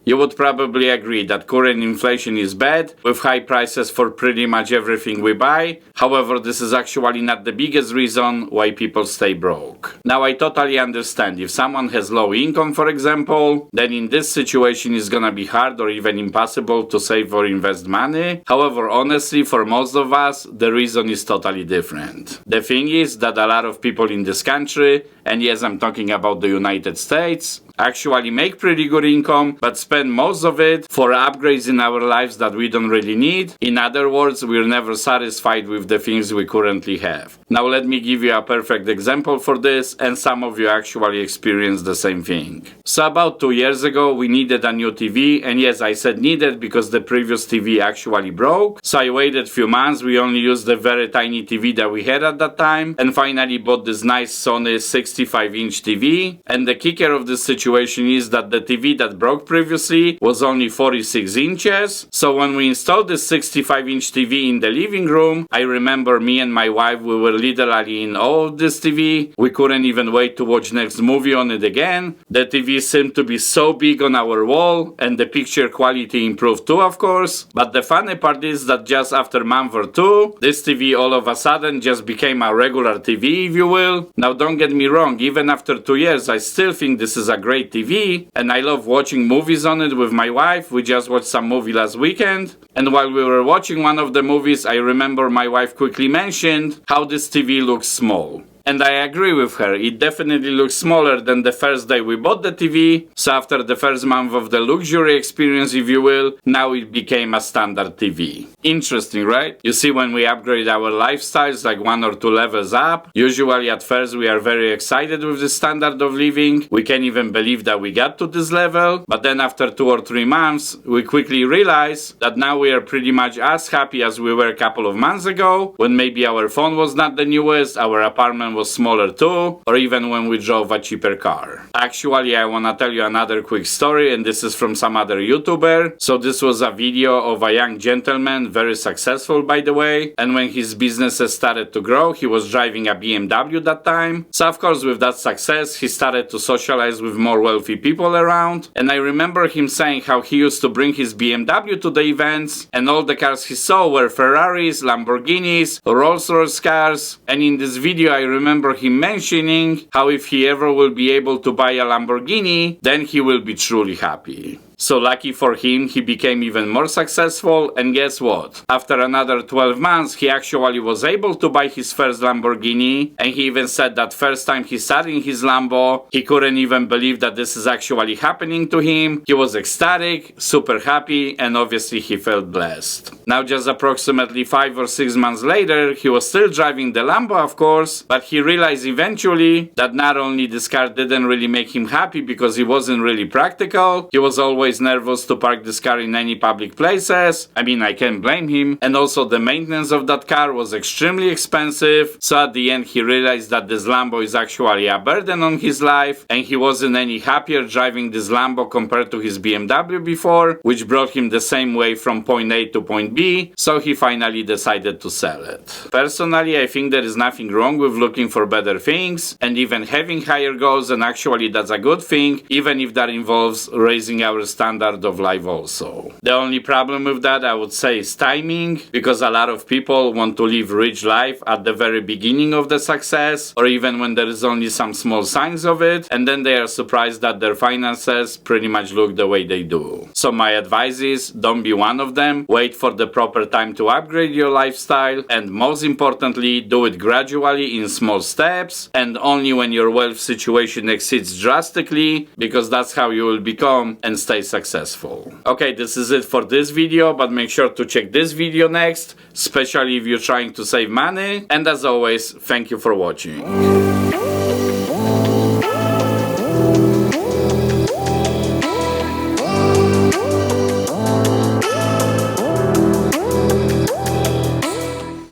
You would probably agree that current inflation is bad, with high prices for pretty much everything we buy. However, this is actually not the biggest reason why people stay broke. Now, I totally understand if someone has low income, for example, then in this situation it's gonna be hard or even impossible to save or invest money. However, honestly, for most of us, the reason is totally different. The thing is that a lot of people in this country, and yes, I'm talking about the United States, actually make pretty good income, but spend most of it for upgrades in our lives that we don't really need. In other words, we're never satisfied with the things we currently have. Now let me give you a perfect example for this, and some of you actually experienced the same thing. So about 2 years ago, we needed a new TV, and yes, I said needed because the previous TV actually broke. So I waited a few months, we only used the very tiny TV that we had at that time, and finally bought this nice Sony 65-inch TV. And the kicker of this situation is that the TV that broke previously was only 46 inches. So when we installed this 65-inch TV in the living room, I remember me and my wife, we were literally in awe of this TV. We couldn't even wait to watch next movie on it again. The TV seemed to be so big on our wall, and the picture quality improved too, of course. But the funny part is that just after a month or two, this TV all of a sudden just became a regular TV, if you will. Now don't get me wrong, even after 2 years, I still think this is a great TV, and I love watching movies on it with my wife. We just watched some movie last weekend, and while we were watching one of the movies, I remember my wife quickly mentioned how this TV looks small. And I agree with her, it definitely looks smaller than the first day we bought the TV, so after the first month of the luxury experience, if you will, now it became a standard TV. Interesting, right? You see, when we upgrade our lifestyles like 1 or 2 levels up, usually at first we are very excited with the standard of living, we can't even believe that we got to this level, but then after 2 or 3 months, we quickly realize that now we are pretty much as happy as we were a couple of months ago, when maybe our phone was not the newest, our apartment was smaller too, or even when we drove a cheaper car. Actually, I wanna tell you another quick story, and this is from some other YouTuber. So this was a video of a young gentleman, very successful by the way, and when his businesses started to grow, he was driving a BMW that time. So of course, with that success, he started to socialize with more wealthy people around, and I remember him saying how he used to bring his BMW to the events, and all the cars he saw were Ferraris, Lamborghinis, Rolls-Royce cars, and in this video I remember him mentioning how if he ever will be able to buy a Lamborghini, then he will be truly happy. So lucky for him, he became even more successful, and guess what? After another 12 months, he actually was able to buy his first Lamborghini, and he even said that first time he sat in his Lambo, he couldn't even believe that this is actually happening to him. He was ecstatic, super happy, and obviously he felt blessed. Now just approximately 5 or 6 months later, he was still driving the Lambo, of course, but he realized eventually that not only this car didn't really make him happy because it wasn't really practical, he was always nervous to park this car in any public places. I mean, I can't blame him. And also the maintenance of that car was extremely expensive. So at the end he realized that this Lambo is actually a burden on his life, and he wasn't any happier driving this Lambo compared to his BMW before, which brought him the same way from point A to point B. So he finally decided to sell it. Personally, I think there is nothing wrong with looking for better things and even having higher goals, and actually that's a good thing, even if that involves raising our standard of life also. The only problem with that, I would say, is timing, because a lot of people want to live rich life at the very beginning of the success, or even when there is only some small signs of it, and then they are surprised that their finances pretty much look the way they do. So my advice is, don't be one of them. Wait for the proper time to upgrade your lifestyle, and most importantly, do it gradually in small steps, and only when your wealth situation exceeds drastically, because that's how you will become and stay successful. Okay, this is it for this video, but make sure to check this video next, especially if you're trying to save money. And as always, thank you for watching.